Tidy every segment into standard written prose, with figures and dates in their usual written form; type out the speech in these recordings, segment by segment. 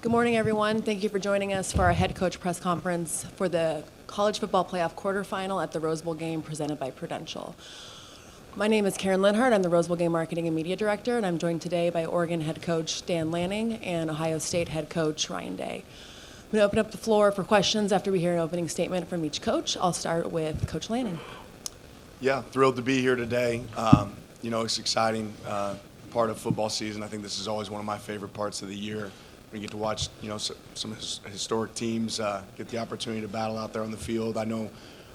Good morning, everyone. Thank you for joining us for our head coach press conference for the College Football Playoff quarterfinal at the Rose Bowl game presented by Prudential. My name is Karen Linhart. I'm the Rose Bowl game marketing and media director, and I'm joined today by Oregon head coach Dan Lanning and Ohio State head coach Ryan Day. I'm going to open up the floor for questions after we hear an opening statement from each coach. I'll start with Coach Lanning. Yeah, thrilled to be here today. It's exciting part of football season. I think this is always one of my favorite parts of the year. We get to watch, some historic teams get the opportunity to battle out there on the field. I know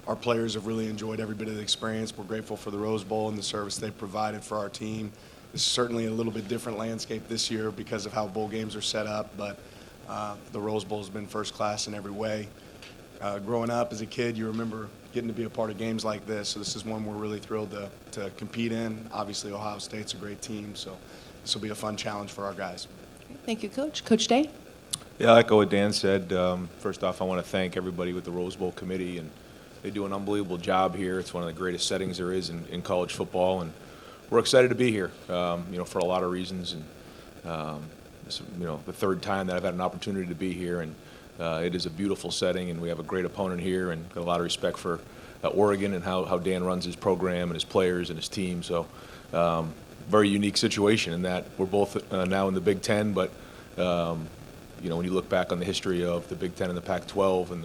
our players have really enjoyed every bit of the experience. We're grateful for the Rose Bowl and the service they've provided for our team. This is certainly a little bit different landscape this year because of how bowl games are set up, but the Rose Bowl has been first class in every way. Growing up as a kid, you remember getting to be a part of games like this, so this is one we're really thrilled to compete in. Obviously, Ohio State's a great team, so this will be a fun challenge for our guys. Thank you, Coach. Coach Day? Yeah, I echo what Dan said. First off, I want to thank everybody with the Rose Bowl committee, and they do an unbelievable job here. It's one of the greatest settings there is in college football, and we're excited to be here, for a lot of reasons. And this, the third time that I've had an opportunity to be here, and it is a beautiful setting, and we have a great opponent here, and got a lot of respect for Oregon and how Dan runs his program and his players and his team. So. Very unique situation in that we're both now in the Big Ten, but when you look back on the history of the Big Ten and the Pac-12 and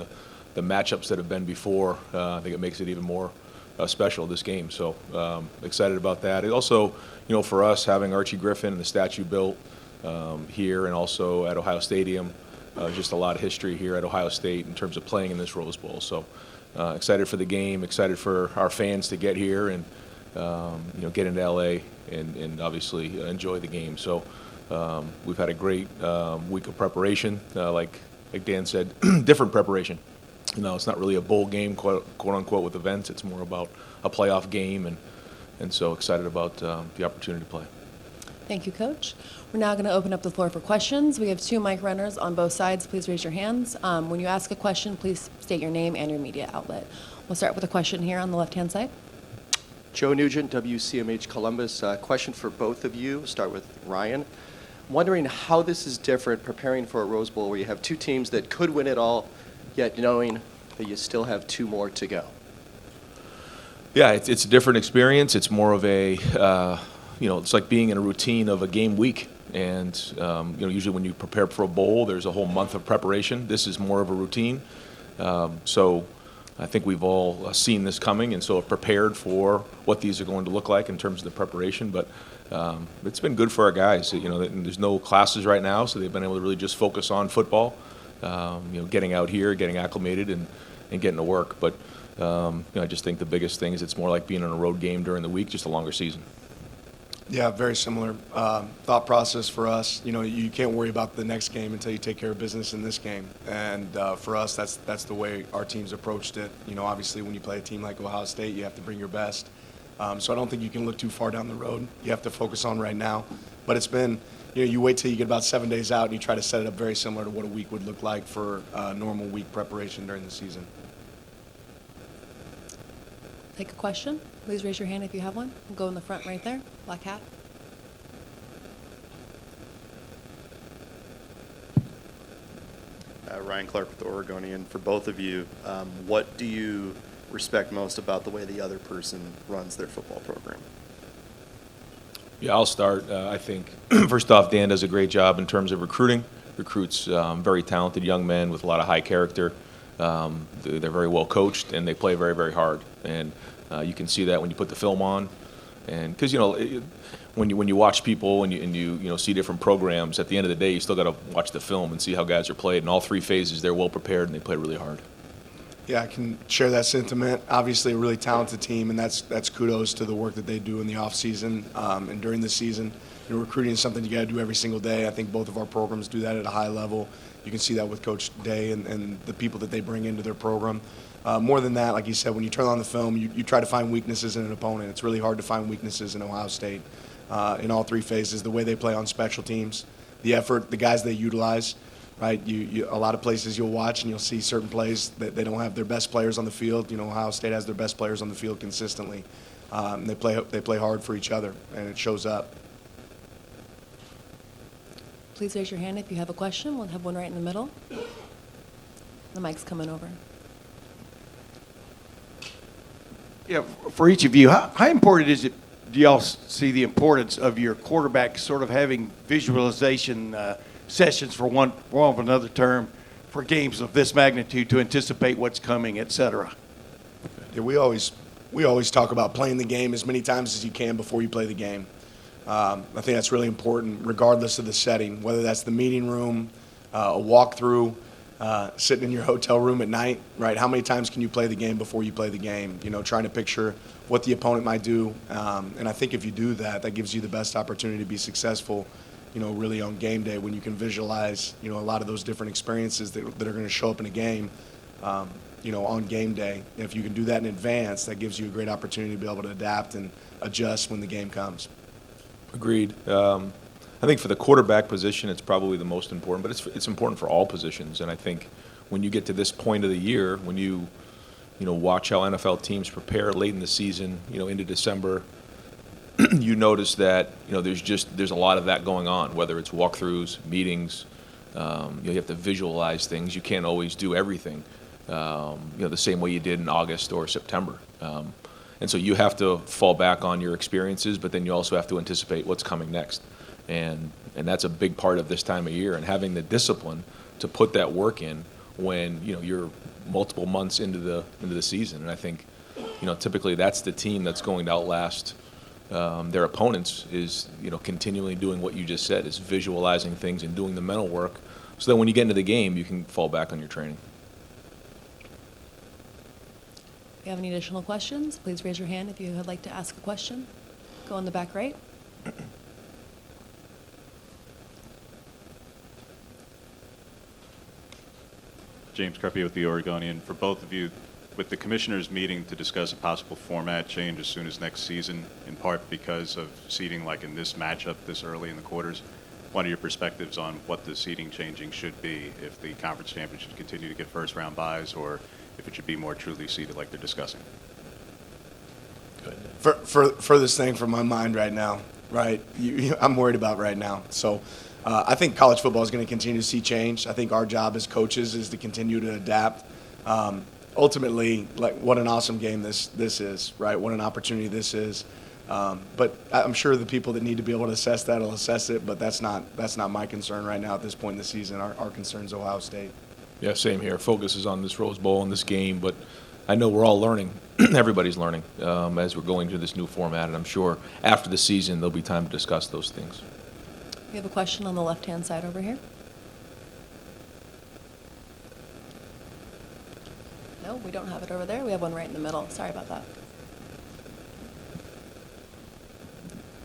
the matchups that have been before, I think it makes it even more special, this game. So excited about that. It also, for us, having Archie Griffin and the statue built here and also at Ohio Stadium, just a lot of history here at Ohio State in terms of playing in this Rose Bowl. So excited for the game, excited for our fans to get here and get into LA and obviously enjoy the game. So we've had a great week of preparation, like Dan said, different preparation. It's not really a bowl game, quote unquote, with events. It's more about a playoff game, and so excited about the opportunity to play. Thank you, Coach. We're now going to open up the floor for questions. We have 2 mic runners on both sides. Please raise your hands. When you ask a question, please state your name and your media outlet. We'll start with a question here on the left-hand side. Joe Nugent, WCMH Columbus. Question for both of you. Start with Ryan. I'm wondering how this is different preparing for a Rose Bowl where you have 2 teams that could win it all, yet knowing that you still have 2 more to go. Yeah, it's a different experience. It's more of a, it's like being in a routine of a game week. And, usually when you prepare for a bowl, there's a whole month of preparation. This is more of a routine. So I think we've all seen this coming and so have prepared for what these are going to look like in terms of the preparation. But it's been good for our guys. There's no classes right now, so they've been able to really just focus on football, getting out here, getting acclimated, and getting to work. But I just think the biggest thing is it's more like being on a road game during the week, just a longer season. Yeah, very similar thought process for us. You can't worry about the next game until you take care of business in this game. And for us, that's the way our teams approached it. Obviously, when you play a team like Ohio State, you have to bring your best. So I don't think you can look too far down the road. You have to focus on right now. But it's been, you wait till you get about 7 days out and you try to set it up very similar to what a week would look like for normal week preparation during the season. Take a question. Please raise your hand if you have one. We'll go in the front right there. Black hat. Ryan Clark with the Oregonian. For both of you, what do you respect most about the way the other person runs their football program? Yeah, I'll start. I think, first off, Dan does a great job in terms of recruiting. Recruits very talented young men with a lot of high character. They're very well coached, and they play very, very hard. And you can see that when you put the film on. And because, when you watch people and you see different programs, at the end of the day, you still got to watch the film and see how guys are played. In all 3 phases, they're well prepared, and they play really hard. Yeah, I can share that sentiment. Obviously, a really talented team, and that's kudos to the work that they do in the off season and during the season. Recruiting is something you got to do every single day. I think both of our programs do that at a high level. You can see that with Coach Day and the people that they bring into their program. More than that, like you said, when you turn on the film, you try to find weaknesses in an opponent. It's really hard to find weaknesses in Ohio State in all 3 phases. The way they play on special teams, the effort, the guys they utilize. Right, a lot of places you'll watch and you'll see certain plays that they don't have their best players on the field. Ohio State has their best players on the field consistently. They play hard for each other, and it shows up. please raise your hand if you have a question. We'll have one right in the middle. The mic's coming over. Yeah, for each of you, how important is it, do y'all see the importance of your quarterback sort of having visualization sessions, for one of another term, for games of this magnitude to anticipate what's coming, et cetera? Yeah, we always talk about playing the game as many times as you can before you play the game. I think that's really important, regardless of the setting, whether that's the meeting room, a walkthrough, sitting in your hotel room at night, right? How many times can you play the game before you play the game? You know, trying to picture what the opponent might do. And I think if you do that, that gives you the best opportunity to be successful, you know, really on game day, when you can visualize, you know, a lot of those different experiences that are going to show up in a game, you know, on game day. And if you can do that in advance, that gives you a great opportunity to be able to adapt and adjust when the game comes. Agreed. I think for the quarterback position, it's probably the most important, but it's important for all positions. And I think when you get to this point of the year, when you watch how NFL teams prepare late in the season, you know, into December, you notice that, you know, there's a lot of that going on, whether it's walkthroughs, meetings. You have to visualize things. You can't always do everything, you know, the same way you did in August or September. And so you have to fall back on your experiences, but then you also have to anticipate what's coming next. And that's a big part of this time of year, and having the discipline to put that work in when, you know, you're multiple months into the season. And I think, you know, typically that's the team that's going to outlast their opponents, is, you know, continually doing what you just said, is visualizing things and doing the mental work, so that when you get into the game, you can fall back on your training. If you have any additional questions, please raise your hand if you would like to ask a question. Go in the back right. James Creppy with the Oregonian. For both of you, with the commissioners meeting to discuss a possible format change as soon as next season, in part because of seeding like in this matchup this early in the quarters, what are your perspectives on what the seeding changing should be, if the conference champions should continue to get first round buys, or if it should be more truly seeded like they're discussing? Furthest thing from my mind right now, right? I'm worried about right now. So I think college football is going to continue to see change. I think our job as coaches is to continue to adapt. Ultimately, like, what an awesome game this is, right? What an opportunity this is. But I'm sure the people that need to be able to assess that will assess it. But that's not my concern right now at this point in the season. Our concern is Ohio State. Yeah, same here. Focus is on this Rose Bowl and this game, but I know we're all learning. Everybody's learning as we're going through this new format, and I'm sure after the season there'll be time to discuss those things. We have a question on the left-hand side over here. No, we don't have it over there. We have one right in the middle. Sorry about that.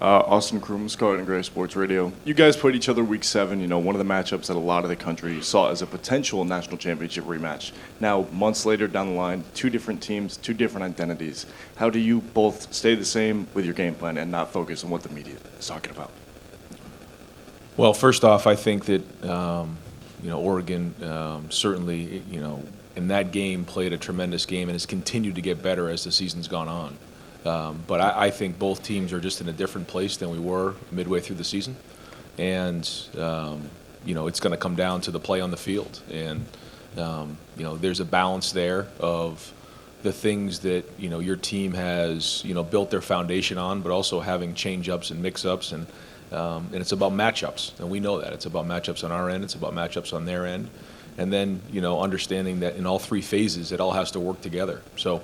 Austin Kroom, Scarlet and Gray Sports Radio. You guys played each other week 7, you know, one of the matchups that a lot of the country saw as a potential national championship rematch. Now, months later down the line, 2 different teams, 2 different identities. How do you both stay the same with your game plan and not focus on what the media is talking about? Well, first off, I think that, you know, Oregon certainly, you know, in that game played a tremendous game and has continued to get better as the season's gone on. But I think both teams are just in a different place than we were midway through the season. And, you know, it's going to come down to the play on the field. And, you know, there's a balance there of the things that, you know, your team has, you know, built their foundation on, but also having change-ups and mix-ups. And it's about matchups. And we know that. It's about matchups on our end. It's about matchups on their end. And then, you know, understanding that in all 3 phases, it all has to work together. So,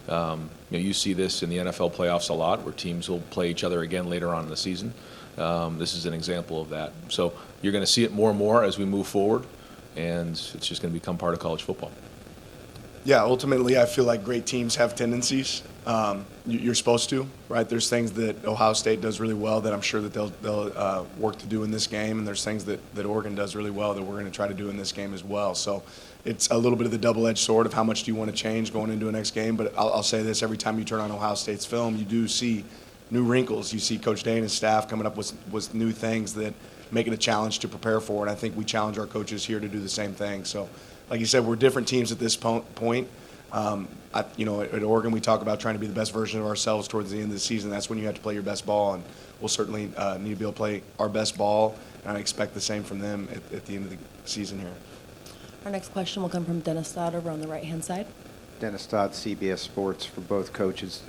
you know, you see this in the NFL playoffs a lot, where teams will play each other again later on in the season. This is an example of that. So you're going to see it more and more as we move forward, and it's just going to become part of college football. Yeah, ultimately, I feel like great teams have tendencies. You're supposed to, right? There's things that Ohio State does really well that I'm sure that they'll work to do in this game, and there's things that Oregon does really well that we're going to try to do in this game as well. So it's a little bit of the double-edged sword of how much do you want to change going into a next game. But I'll say this, every time you turn on Ohio State's film, you do see new wrinkles. You see Coach Day and his staff coming up with new things that make it a challenge to prepare for, and I think we challenge our coaches here to do the same thing. So, like you said, we're different teams at this point. You know, at Oregon, we talk about trying to be the best version of ourselves towards the end of the season. That's when you have to play your best ball, and we'll certainly need to be able to play our best ball, and I expect the same from them at the end of the season here. Our next question will come from Dennis Stott over on the right-hand side. Dennis Stott, CBS Sports, for both coaches.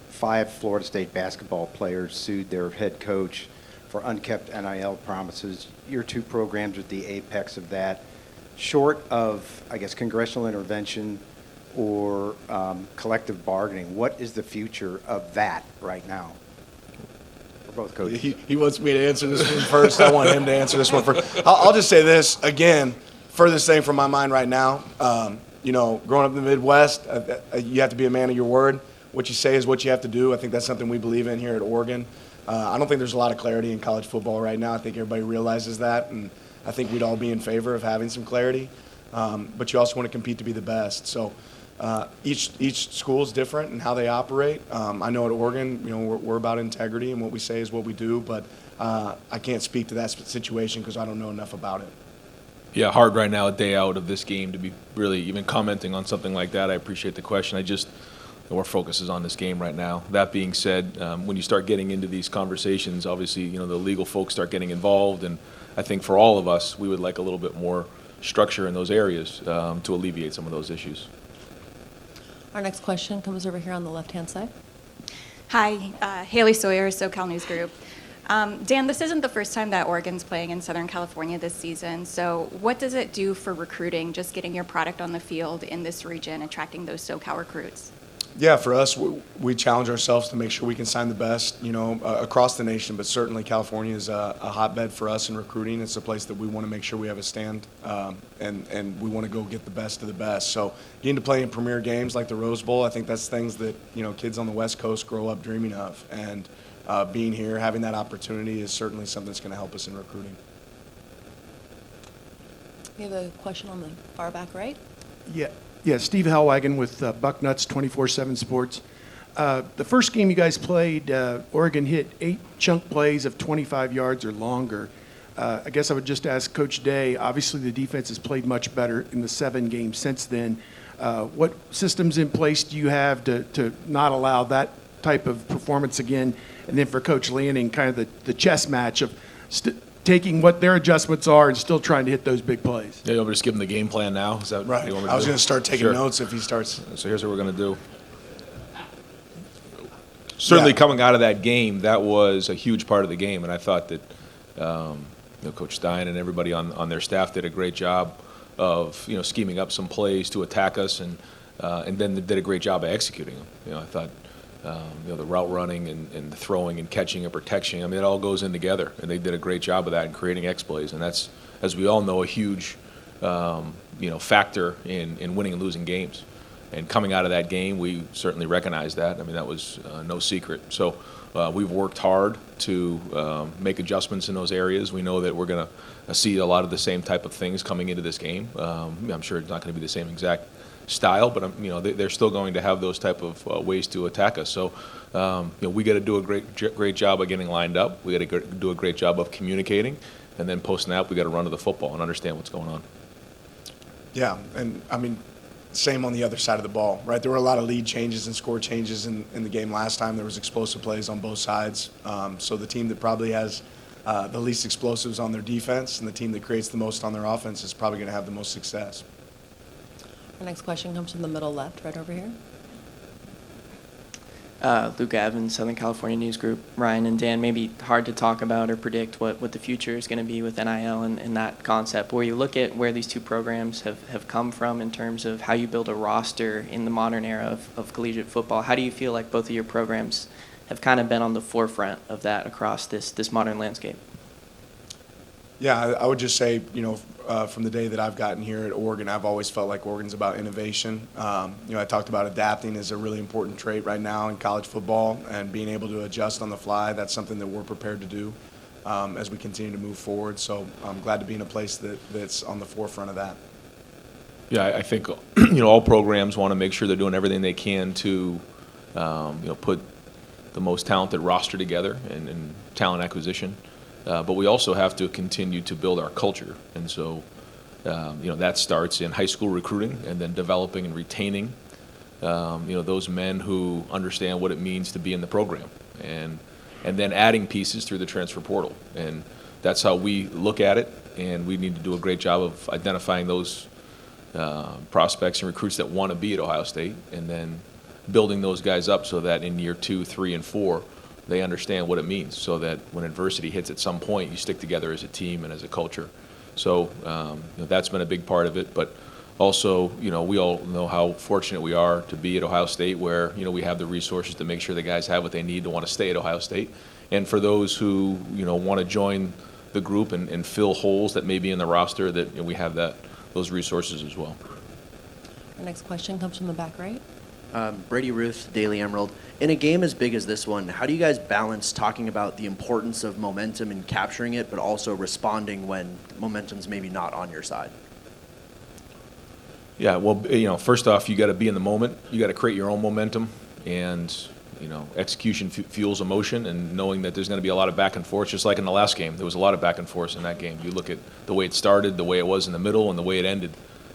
5 Florida State basketball players sued their head coach for unkept NIL promises. Your 2 programs are at the apex of that. Short of, I guess, congressional intervention or collective bargaining, what is the future of that right now for both coaches? He wants me to answer this one first. I want him to answer this one first. I'll just say this, again, furthest thing from my mind right now, growing up in the Midwest, you have to be a man of your word. What you say is what you have to do. I think that's something we believe in here at Oregon. I don't think there's a lot of clarity in college football right now. I think everybody realizes that, and I think we'd all be in favor of having some clarity. But you also want to compete to be the best. So each school is different in how they operate. I know at Oregon, we're about integrity, and what we say is what we do. But I can't speak to that situation because I don't know enough about it. Yeah, hard right now, a day out of this game, to be really even commenting on something like that. I appreciate the question. Our focus is on this game right now. That being said, when you start getting into these conversations, obviously, the legal folks start getting involved, and I think for all of us, we would like a little bit more structure in those areas to alleviate some of those issues. Our next question comes over here on the left-hand side. Hi, Haley Sawyer, SoCal News Group. Dan, this isn't the first time that Oregon's playing in Southern California this season, so what does it do for recruiting, just getting your product on the field in this region, attracting those SoCal recruits? Yeah, for us, we challenge ourselves to make sure we can sign the best, across the nation. But certainly, California is a hotbed for us in recruiting. It's a place that we want to make sure we have a stand, and we want to go get the best of the best. So, getting to play in premier games like the Rose Bowl, I think that's things that kids on the West Coast grow up dreaming of. And being here, having that opportunity, is certainly something that's going to help us in recruiting. We have a question on the far back right. Yeah, Steve Hellwagon with Bucknuts 24/7 Sports. The first game you guys played, Oregon hit 8 chunk plays of 25 yards or longer. I guess I would just ask Coach Day, obviously the defense has played much better in the 7 games since then. What systems in place do you have to not allow that type of performance again? And then for Coach Lanning, kind of the chess match of taking what their adjustments are and still trying to hit those big plays. Yeah, you want me to give him the game plan now? Is that Right. what you want me I was do? going to start taking Sure. notes if he starts. So here's what we're going to do. Certainly, coming out of that game, that was a huge part of the game, and I thought that Coach Stein and everybody on their staff did a great job of scheming up some plays to attack us, and then they did a great job of executing them. I thought the route running and the throwing and catching and protection, it all goes in together, and they did a great job of that in creating X plays, and that's, as we all know, a huge factor in winning and losing games. And coming out of that game, we certainly recognized that. That was no secret. So we've worked hard to make adjustments in those areas. We know that we're going to see a lot of the same type of things coming into this game. I'm sure it's not going to be the same exact style, but they're still going to have those type of ways to attack us. So we got to do a great job of getting lined up. We got to do a great job of communicating, and then post snap, we got to run to the football and understand what's going on. Yeah, and same on the other side of the ball, right? There were a lot of lead changes and score changes in the game last time. There was explosive plays on both sides. So the team that probably has the least explosives on their defense and the team that creates the most on their offense is probably going to have the most success. Our next question comes from the middle left, right over here. Luke Evans, Southern California News Group. Ryan and Dan, maybe hard to talk about or predict what the future is going to be with NIL and that concept. But where you look at where these two programs have come from in terms of how you build a roster in the modern era of collegiate football, how do you feel like both of your programs have kind of been on the forefront of that across this modern landscape? Yeah, I would just say, from the day that I've gotten here at Oregon, I've always felt like Oregon's about innovation. I talked about adapting is a really important trait right now in college football, and being able to adjust on the fly. That's something that we're prepared to do as we continue to move forward. So I'm glad to be in a place that's on the forefront of that. Yeah, I think all programs want to make sure they're doing everything they can to put the most talented roster together and talent acquisition. But we also have to continue to build our culture. And so, that starts in high school recruiting and then developing and retaining, those men who understand what it means to be in the program. And and then adding pieces through the transfer portal. And that's how we look at it, and we need to do a great job of identifying those prospects and recruits that want to be at Ohio State, and then building those guys up so that in year 2, 3, and 4, they understand what it means, so that when adversity hits at some point, you stick together as a team and as a culture. So that's been a big part of it. But also, we all know how fortunate we are to be at Ohio State, where we have the resources to make sure the guys have what they need to want to stay at Ohio State. And for those who want to join the group and fill holes that may be in the roster, that we have those resources as well. Our next question comes from the back right. Brady Ruth, Daily Emerald. In a game as big as this one, how do you guys balance talking about the importance of momentum and capturing it, but also responding when momentum's maybe not on your side? Yeah, well, first off, you got to be in the moment. You got to create your own momentum, and execution fuels emotion. And knowing that there's going to be a lot of back and forth, just like in the last game, there was a lot of back and forth in that game. You look at the way it started, the way it was in the middle, and the way it ended.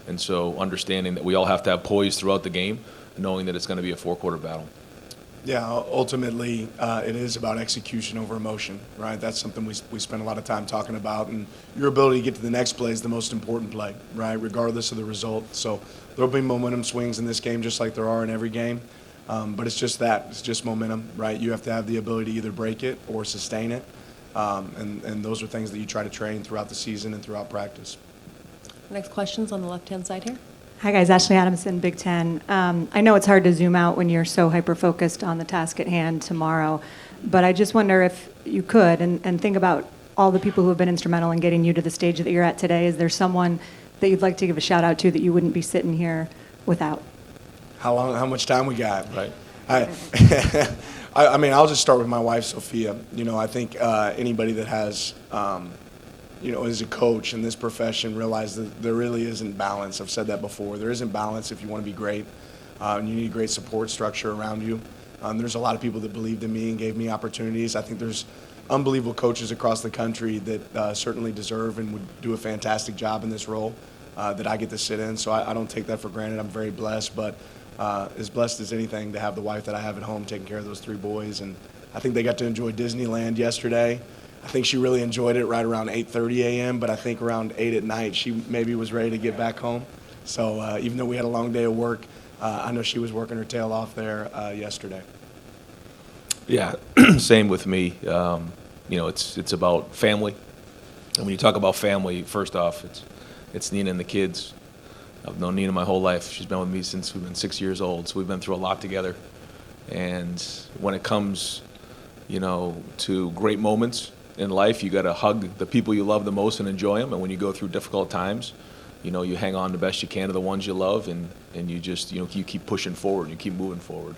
And so, understanding that we all have to have poise throughout the game, knowing that it's going to be a 4-quarter battle. Yeah, ultimately, it is about execution over emotion, right? That's something we spend a lot of time talking about, and your ability to get to the next play is the most important play, right, regardless of the result. So there'll be momentum swings in this game just like there are in every game, but it's just that. It's just momentum, right? You have to have the ability to either break it or sustain it, and those are things that you try to train throughout the season and throughout practice. Next question's on the left-hand side here. Hi guys, Ashley Adamson, Big Ten. I know it's hard to zoom out when you're so hyper-focused on the task at hand tomorrow, but I just wonder if you could, and think about all the people who have been instrumental in getting you to the stage that you're at today. Is there someone that you'd like to give a shout out to that you wouldn't be sitting here without? How much time we got? Right. I mean, I'll just start with my wife, Sophia. I think anybody that has as a coach in this profession, realize that there really isn't balance. I've said that before. There isn't balance if you want to be great. And you need a great support structure around you. There's a lot of people that believed in me and gave me opportunities. I think there's unbelievable coaches across the country that certainly deserve and would do a fantastic job in this role that I get to sit in. So I don't take that for granted. I'm very blessed, but as blessed as anything to have the wife that I have at home taking care of those 3 boys. And I think they got to enjoy Disneyland yesterday. I think she really enjoyed it right around 8:30 a.m., but I think around 8 at night she maybe was ready to get back home. So even though we had a long day of work, I know she was working her tail off there yesterday. Yeah, same with me. It's about family. And when you talk about family, first off, it's Nina and the kids. I've known Nina my whole life. She's been with me since we've been 6 years old, so we've been through a lot together. And when it comes, to great moments in life, you got to hug the people you love the most and enjoy them. And when you go through difficult times, you hang on the best you can to the ones you love, and you just, you keep pushing forward, you keep moving forward.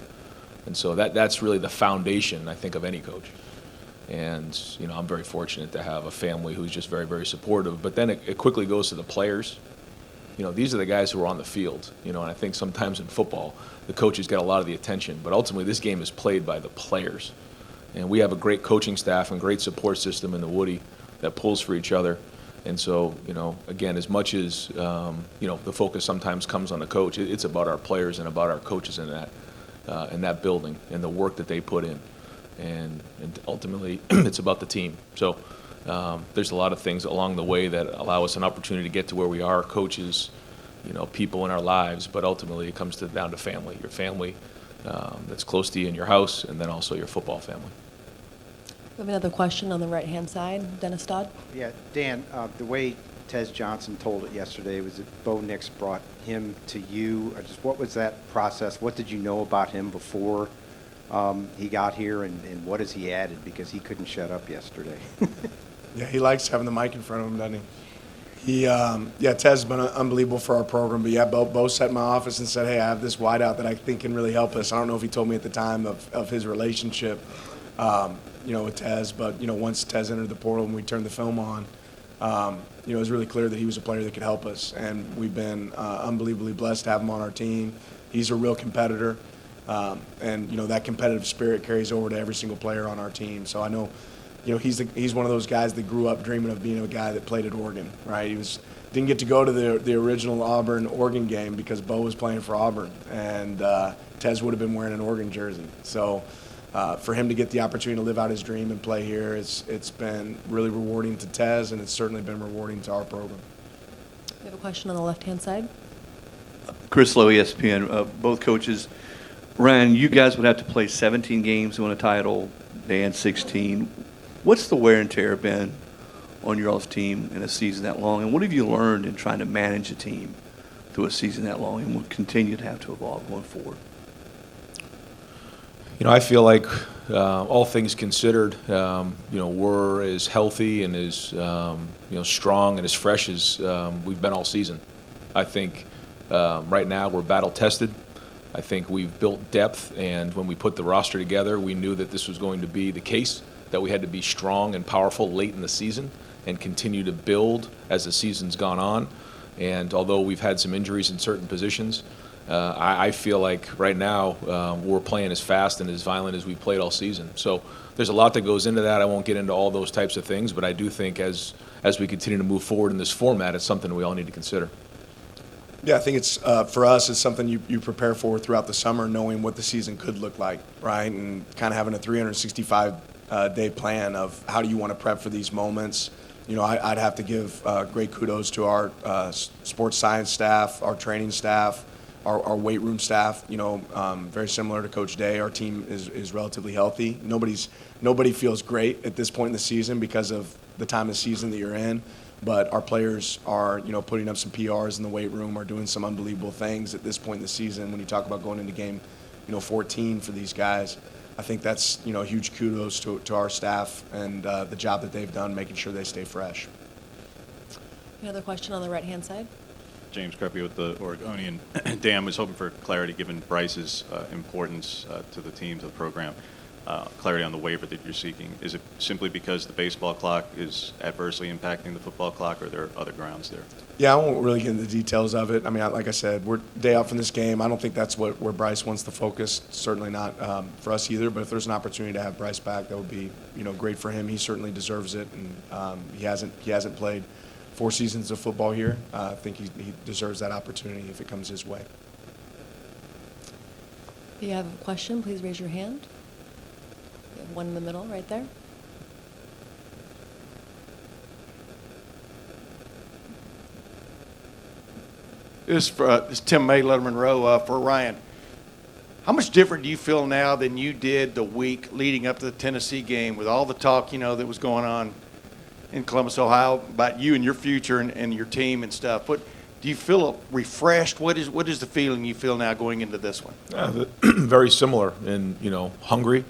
And so that's really the foundation, I think, of any coach. And, I'm very fortunate to have a family who's just very, very supportive. But then it quickly goes to the players. These are the guys who are on the field, and I think sometimes in football, the coaches get a lot of the attention. But ultimately, this game is played by the players. And we have a great coaching staff and great support system in the Woody that pulls for each other. And so, again, as much as, the focus sometimes comes on the coach, it's about our players and about our coaches in that building and the work that they put in. And ultimately, it's about the team. So there's a lot of things along the way that allow us an opportunity to get to where we are, coaches, people in our lives. But ultimately, it comes down to family, your family that's close to you in your house, and then also your football family. We have another question on the right-hand side. Dennis Dodd. Yeah, Dan, the way Tez Johnson told it yesterday was that Bo Nix brought him to you. What was that process? What did you know about him before he got here, and what has he added? Because he couldn't shut up yesterday. Yeah, he likes having the mic in front of him, doesn't he? Tez has been unbelievable for our program. But Bo sat in my office and said, hey, I have this wideout that I think can really help us. I don't know if he told me at the time of his relationship, with Tez, but, once Tez entered the portal and we turned the film on, it was really clear that he was a player that could help us. And we've been unbelievably blessed to have him on our team. He's a real competitor. And that competitive spirit carries over to every single player on our team. So I know, he's one of those guys that grew up dreaming of being a guy that played at Oregon, right? He didn't get to go to the original Auburn-Oregon game because Bo was playing for Auburn, and Tez would have been wearing an Oregon jersey. So for him to get the opportunity to live out his dream and play here, it's been really rewarding to Tez, and it's certainly been rewarding to our program. We have a question on the left-hand side. Chris Lowe, ESPN. Both coaches. Ryan, you guys would have to play 17 games to win a title, Dan 16. What's the wear and tear been on your all's team in a season that long, and what have you learned in trying to manage a team through a season that long, and will continue to have to evolve going forward? I feel like all things considered, we're as healthy and as strong and as fresh as we've been all season. I think right now we're battle tested. I think we've built depth, and when we put the roster together, we knew that this was going to be the case, that we had to be strong and powerful late in the season and continue to build as the season's gone on. And although we've had some injuries in certain positions, I feel like right now we're playing as fast and as violent as we played all season. So there's a lot that goes into that. I won't get into all those types of things, but I do think as we continue to move forward in this format, it's something we all need to consider. Yeah, I think it's for us, it's something you prepare for throughout the summer, knowing what the season could look like, right? And kind of having a 365-day plan of how do you want to prep for these moments. I'd have to give great kudos to our sports science staff, our training staff, our weight room staff. Very similar to Coach Day, our team is relatively healthy. Nobody feels great at this point in the season because of the time of season that you're in. But our players are, putting up some PRs in the weight room, are doing some unbelievable things at this point in the season. When you talk about going into game, 14 for these guys, I think that's, huge kudos to our staff and the job that they've done making sure they stay fresh. Another question on the right-hand side. James Creppy with the Oregonian. Dan, was hoping for clarity given Bryce's importance to the team, to the program. Clarity on the waiver that you're seeking. Is it simply because the baseball clock is adversely impacting the football clock, or are there other grounds there? Yeah, I won't really get into the details of it. I mean, like I said, we're day out from this game. I don't think that's where Bryce wants to focus. Certainly not for us either. But if there's an opportunity to have Bryce back, that would be great for him. He certainly deserves it, and he hasn't played 4 seasons of football here. I think he deserves that opportunity if it comes his way. If you have a question, please raise your hand. We have one in the middle right there. This is Tim May, Letterman Row, for Ryan. How much different do you feel now than you did the week leading up to the Tennessee game with all the talk, that was going on in Columbus, Ohio, about you and your future and your team and stuff? What do you feel refreshed? What is the feeling you feel now going into this one? Very similar, and hungry,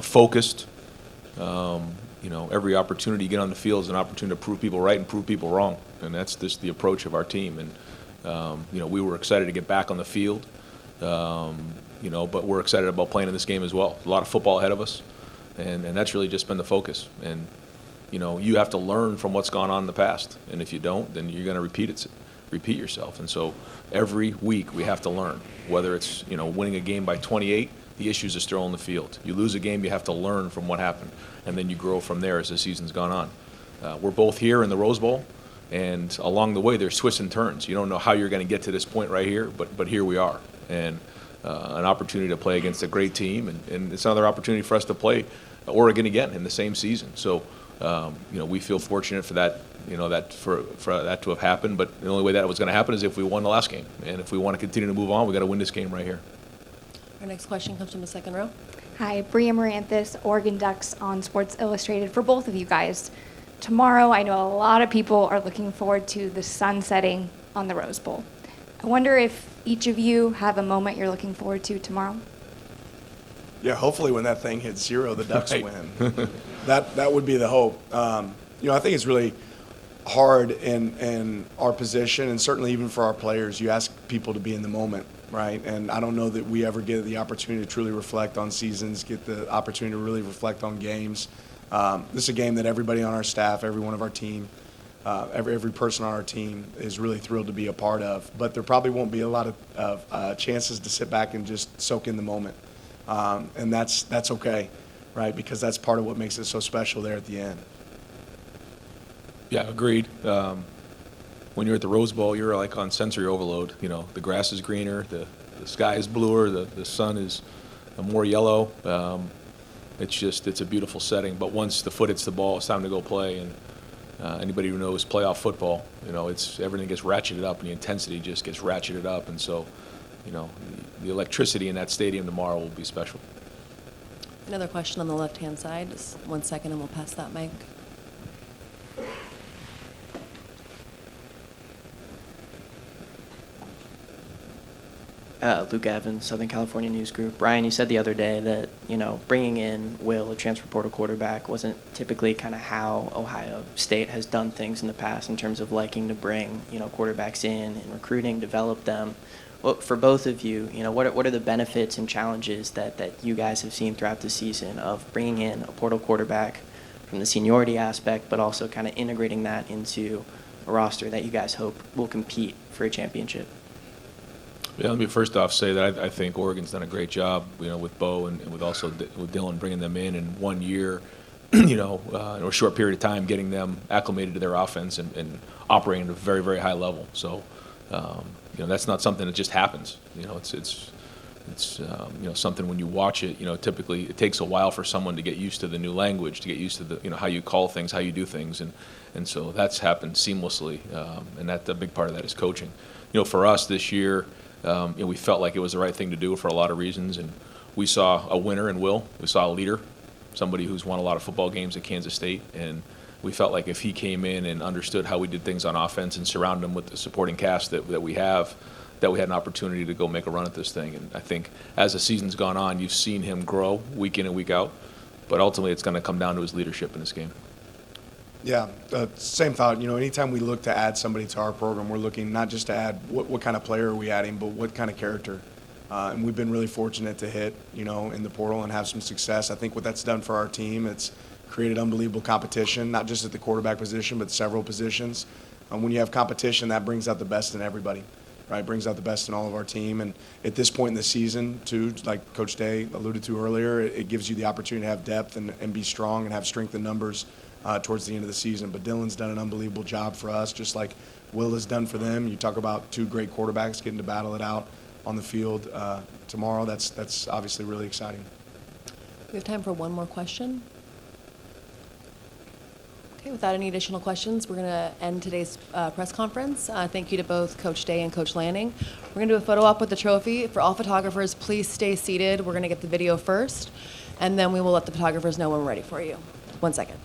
focused. Every opportunity you get on the field is an opportunity to prove people right and prove people wrong, and that's just the approach of our team. And we were excited to get back on the field, but we're excited about playing in this game as well. A lot of football ahead of us, and that's really just been the focus. And you have to learn from what's gone on in the past, and if you don't, then you're going to repeat yourself. And so every week we have to learn, whether it's winning a game by 28. The issues are still on the field. You lose a game, you have to learn from what happened, and then you grow from there as the season's gone on. We're both here in the Rose Bowl, and along the way there's twists and turns. You don't know how you're going to get to this point right here, but here we are, and an opportunity to play against a great team, and it's another opportunity for us to play Oregon again in the same season. So we feel fortunate for that, for that to have happened. But the only way that was going to happen is if we won the last game, and if we want to continue to move on, we got to win this game right here. Our next question comes from the second row. Hi, Bria Maranthus, Oregon Ducks on Sports Illustrated. For both of you guys, tomorrow I know a lot of people are looking forward to the sun setting on the Rose Bowl. I wonder if each of you have a moment you're looking forward to tomorrow? Yeah, hopefully when that thing hits 0, the Ducks win. That would be the hope. I think it's really hard in our position, and certainly even for our players. You ask people to be in the moment, right? And I don't know that we ever get the opportunity to truly reflect on seasons, get the opportunity to really reflect on games. This is a game that everybody on our staff, every one of our team, every person on our team is really thrilled to be a part of. But there probably won't be a lot of chances to sit back and just soak in the moment. And that's okay, right? Because that's part of what makes it so special there at the end. Yeah, agreed. When you're at the Rose Bowl, you're like on sensory overload. The grass is greener, the sky is bluer, the sun is more yellow. It's a beautiful setting. But once the foot hits the ball, it's time to go play. And anybody who knows playoff football, everything gets ratcheted up, and the intensity just gets ratcheted up. And so, the electricity in that stadium tomorrow will be special. Another question on the left-hand side. Just 1 second, and we'll pass that mic. Luke Evans, Southern California News Group. Brian, you said the other day that, bringing in Will, a transfer portal quarterback, wasn't typically kind of how Ohio State has done things in the past in terms of liking to bring, quarterbacks in and recruiting, develop them. Well, for both of you, what are the benefits and challenges that you guys have seen throughout the season of bringing in a portal quarterback from the seniority aspect, but also kind of integrating that into a roster that you guys hope will compete for a championship? Yeah, let me first off say that I think Oregon's done a great job, with Bo and with also with Dylan bringing them in 1 year, in a short period of time, getting them acclimated to their offense and operating at a very, very high level. So, that's not something that just happens. It's something when you watch it, typically it takes a while for someone to get used to the new language, to get used to the, how you call things, how you do things, and so that's happened seamlessly, and that a big part of that is coaching. For us this year. We felt like it was the right thing to do for a lot of reasons, and we saw a winner in Will. We saw a leader, somebody who's won a lot of football games at Kansas State, and we felt like if he came in and understood how we did things on offense and surrounded him with the supporting cast that we have, that we had an opportunity to go make a run at this thing. And I think as the season's gone on, you've seen him grow week in and week out, but ultimately it's going to come down to his leadership in this game. Yeah, same thought. Anytime we look to add somebody to our program, we're looking not just to add what kind of player are we adding, but what kind of character. And we've been really fortunate to hit, in the portal and have some success. I think what that's done for our team, it's created unbelievable competition, not just at the quarterback position, but several positions. When you have competition, that brings out the best in everybody, right? Brings out the best in all of our team. And at this point in the season, too, like Coach Day alluded to earlier, it gives you the opportunity to have depth and be strong and have strength in numbers towards the end of the season. But Dylan's done an unbelievable job for us, just like Will has done for them. You talk about two great quarterbacks getting to battle it out on the field tomorrow. That's obviously really exciting. We have time for one more question. Okay, without any additional questions, we're going to end today's press conference. Thank you to both Coach Day and Coach Lanning. We're going to do a photo op with the trophy. For all photographers, please stay seated. We're going to get the video first, and then we will let the photographers know when we're ready for you. 1 second.